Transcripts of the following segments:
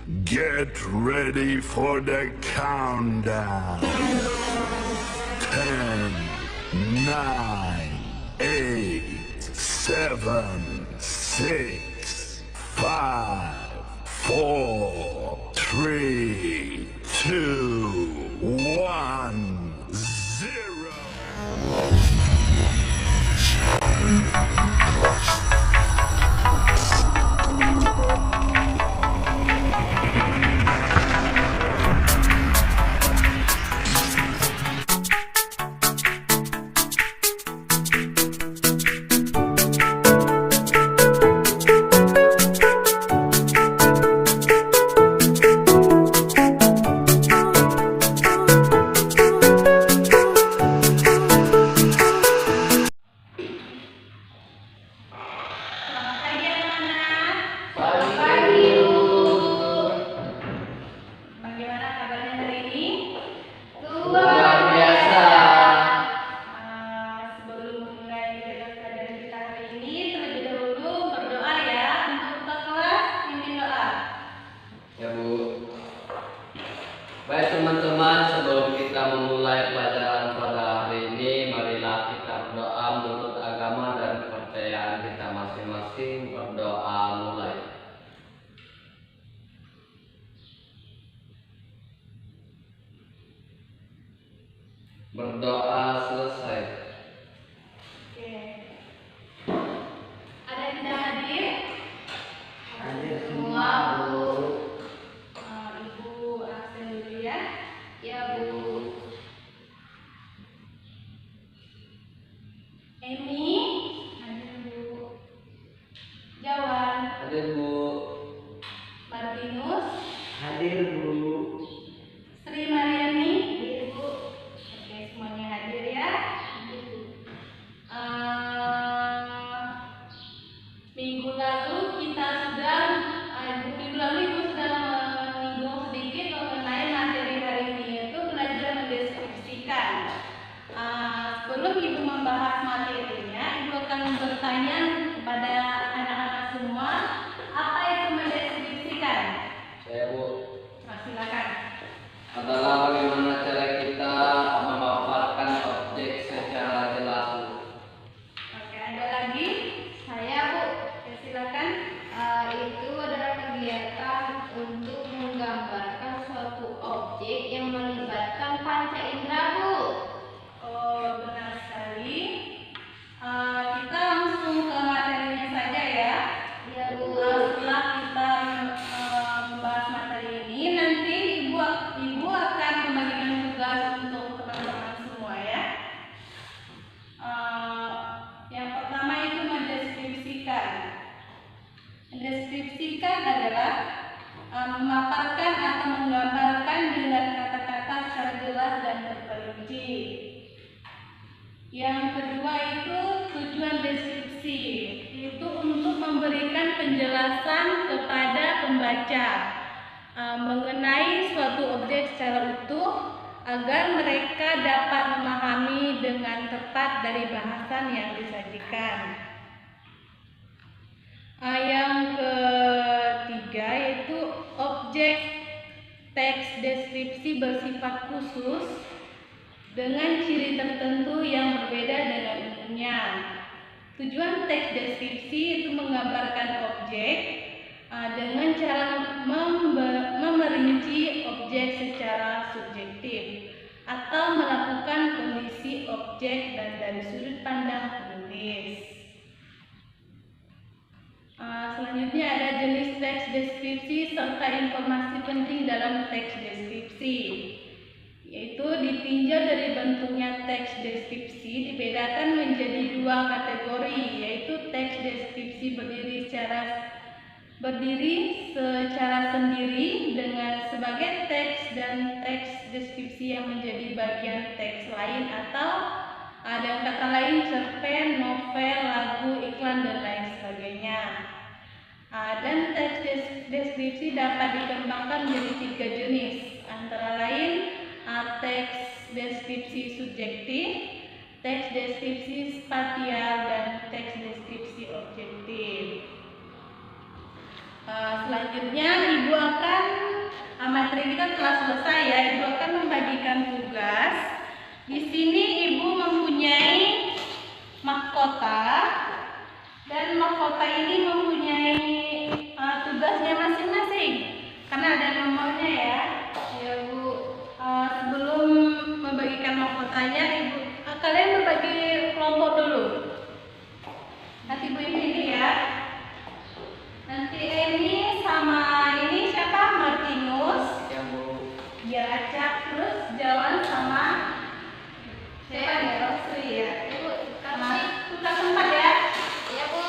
Get ready for the countdown. 10, 9, 8, 7, 6, 5, 4, 3, 2, 1, 0. Baik teman-teman, sebelum kita memulai pelajaran pada hari ini, marilah kita berdoa menurut agama dan kepercayaan kita masing-masing. Berdoa mulai. Berdoa selesai. Oke. Ada yang tidak hadir? Hadir semua, Bu. Ibu absen dulu ya. Ya, Bu. Emi, hadir Bu. Jawan, Hadir, Bu. Martinus, Hadir, Bu. Sri Mariani, hadir Bu. Oke, semuanya hadir ya. Minggu lalu kita sudah Ibu sudah menyinggung sedikit mengenai materi hari ini, yaitu belajar mendeskripsikan. Sebelum Ibu membahas materinya, Ibu akan bertanya kepada anak-anak semua, apa itu mendeskripsikan? Saya, Bu. Silakan. Adalah bagaimana cara kita memaparkan objek secara jelas. Oke, ada lagi? Saya, Bu. Oke, silakan. Itu adalah kegiatan untuk menggambarkan suatu objek yang melibatkan panca indera, Bu. Oh, benar sekali. Kita langsung ke materinya saja ya. Iya, Bu. Setelah kita membahas materi ini, nanti ibu akan membagikan tugas untuk teman-teman semua ya. Yang pertama itu mendeskripsikan. Mendeskripsikan adalah memaparkan atau menggambarkan dengan kata-kata secara jelas dan terperinci. Yang kedua itu tujuan deskripsi, itu untuk memberikan penjelasan kepada pembaca mengenai suatu objek secara utuh agar mereka dapat memahami dengan tepat dari bahasan yang disajikan. Yang ketiga yaitu objek teks deskripsi bersifat khusus dengan ciri tertentu yang berbeda dengan umumnya. Tujuan teks deskripsi itu menggambarkan objek dengan cara memerinci objek secara subjektif atau melakukan kondisi objek dan dari sudut pandang penulis. Selanjutnya ada jenis teks deskripsi serta informasi penting dalam teks deskripsi, yaitu ditinjau dari bentuknya teks deskripsi dibedakan menjadi dua kategori, yaitu teks deskripsi berdiri secara sendiri dengan sebagai teks dan teks deskripsi yang menjadi bagian teks lain atau ada kata lain cerpen, novel, lagu, iklan dan lain sebagainya. Dan teks deskripsi dapat dikembangkan menjadi tiga jenis, antara lain teks deskripsi subjektif, teks deskripsi spasial, dan teks deskripsi objektif. Selanjutnya Ibu akan materi kita telah selesai ya. Ibu akan membagikan tugas. Di sini Ibu mempunyai mahkota dan mahkota ini mempunyai tugasnya masing-masing karena ada nomornya ya. Ya Bu. Sebelum membagikan mahkotanya, kalian berbagi kelompok dulu. Nanti Bu ini ya. Nanti ini sama ini siapa? Martinus. Ya Bu. Biar acak. Terus Jawan sama siapa ya? Rosli ya. Ibu, Sama kasih. sudah sempat ya. Ya Bu.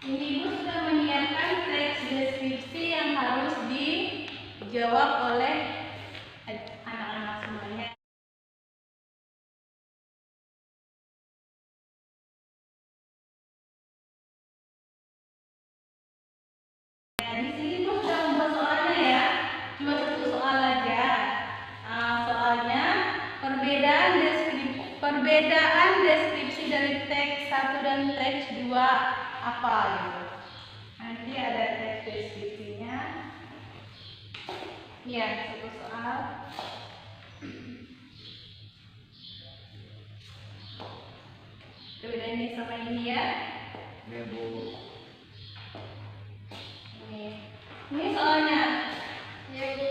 Ini Ibu sudah menyiapkan teks deskripsi yang harus dijawab oleh anak-anak semuanya. Nah, di sini Ibu sudah membuat soalnya ya. Cuma satu soal aja. Soalnya perbedaan deskripsi dari teks 1 dan teks 2 apa gitu. Nanti ada teks deskripsinya. Ya, satu soal. Perbedaan ini sama ini ya. Ya Bu. Ini soalnya Ya Bu.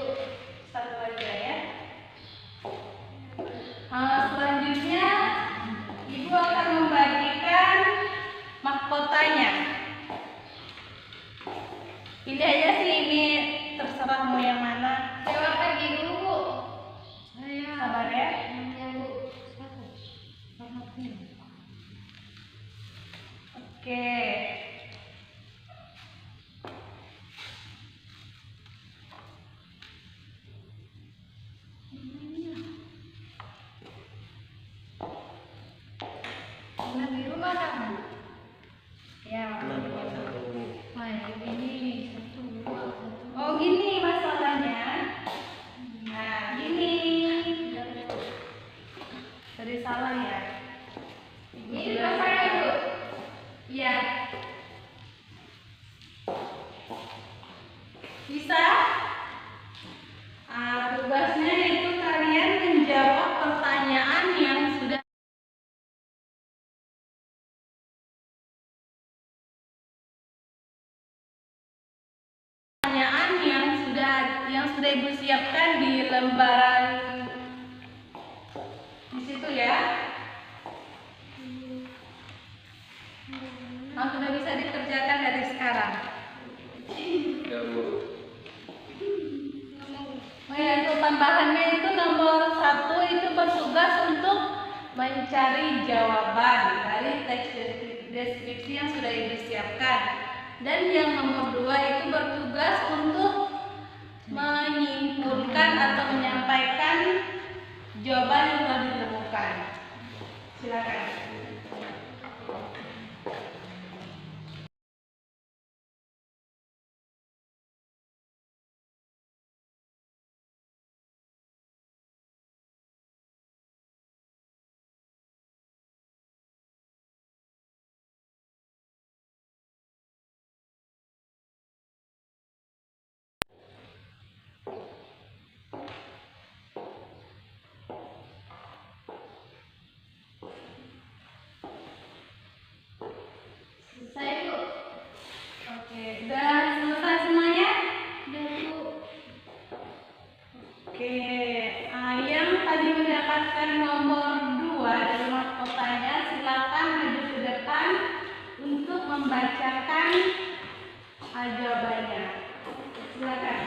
satu aja ya. Selanjutnya Ibu akan membagikan mahkotanya. Pilih aja sih, ini terserah mau yang mana. Saya warna biru Bu. Saya. Sabar ya. Ya Bu. Oke. Warna biru mana Bu? Ya. Nomor 1. Nah, ini 1, 2, 1. Oh gini masalahnya. Nah gini. Tadi salah ya. Ini pasarnya Bu. Iya. Bisa? Tugasnya itu kalian menjawab pertanyaan yang sudah Ibu siapkan di lembaran di situ ya. Sudah bisa dikerjakan dari sekarang. Ya Bu. Untuk tambahannya itu nomor 1 itu bertugas untuk mencari jawaban dari teks deskripsi yang sudah Ibu siapkan. Dan yang nomor 2 itu bertugas untuk menyimpulkan atau menyampaikan jawaban yang telah ditemukan. Silakan. Saya Bu. Oke, udah selesai semuanya? Dan Bu. Oke, yang tadi mendapatkan nomor 2 dari mahkotanya, silakan maju ke depan untuk membacakan jawabannya. Silakan.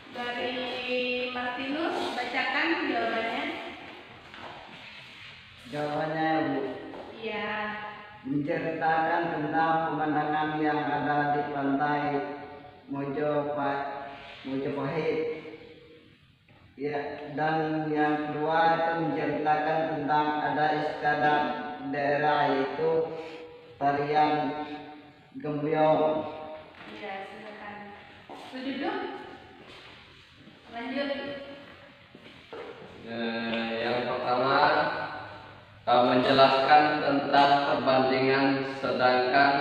Dari Martinus, bacakan jawabannya. Jawabannya Bu, Iya. menceritakan tentang pemandangan yang ada di pantai Mojopahit. Ya, dan yang kedua itu menceritakan tentang ada istiadat daerah yaitu tarian gembyong. Ya, silakan. Duduk. Lanjut. Yang pertama menjelaskan tentang perbandingan sedangkan.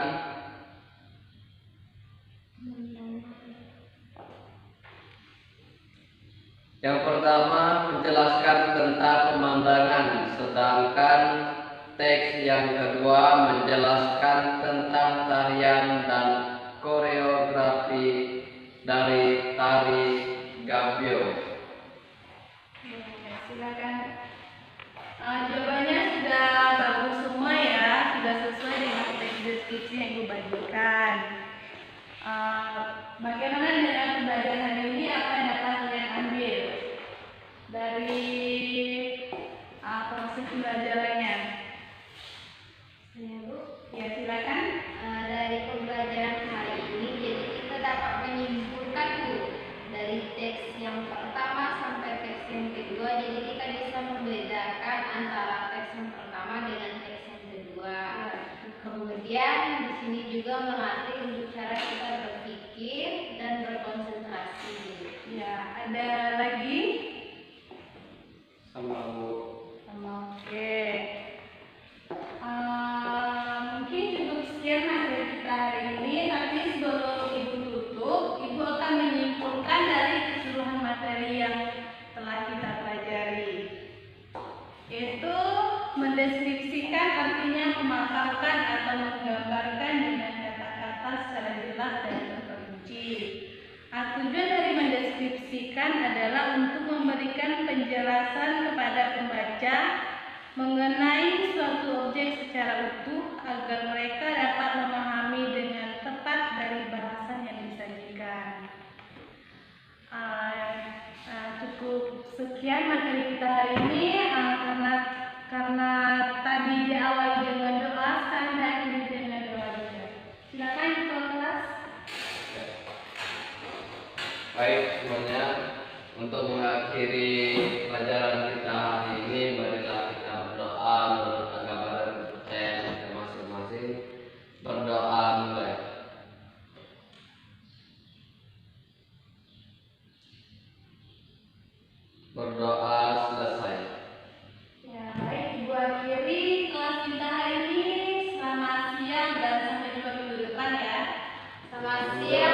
Yang pertama menjelaskan tentang pemandangan, sedangkan teks yang kedua menjelaskan tentang tarian dan koreografi dari tari gambyong. Ya, silakan. Jawabannya sudah bagus semua ya, sudah sesuai dengan teks deskripsi yang Ibu bagikan. Bagaimana dengan pembelajaran hari ini? Apa yang dapat kalian ambil dari proses pembelajarannya? Ya, Bu. Ya, silakan. Dari pembelajaran hari ini, jadi kita dapat menyimpulkan, Bu, dari teks yang pertama sampai teks yang kedua. Jadi kita bisa membedakan antara teks yang pertama dengan teks yang kedua. Kemudian di sini juga melatih untuk cara kita berpikir dan berkonsentrasi. Ya, ada lagi? Sama Bu. Oke. Mungkin cukup sekian materi kita hari ini. Tapi sebelum Ibu tutup, Ibu akan menyimpulkan dari keseluruhan materi yang telah kita pelajari, yaitu mendeskripsikan, artinya memaparkan atau menggambarkan dengan kata-kata secara jelas dan terperinci. Tujuan dari mendeskripsikan adalah untuk memberikan penjelasan kepada pembaca mengenai suatu objek secara utuh agar mereka dapat memahami dengan tepat dari bahasa yang disajikan. Cukup sekian materi kita hari ini, karena tadi diawali dengan doa, sekarang diakhiri dengan doa juga. Silakan ketua kelas. Baik semuanya, untuk mengakhiri pelajaran kita hari ini, marilah kita berdoa menurut agama dan kepercayaan kita masing-masing. Berdoa mulai. Berdoa selesai. Ya, baik, Ibu akhiri kelas kita hari ini. Selamat siang dan sampai jumpa minggu depan ya. Selamat siang.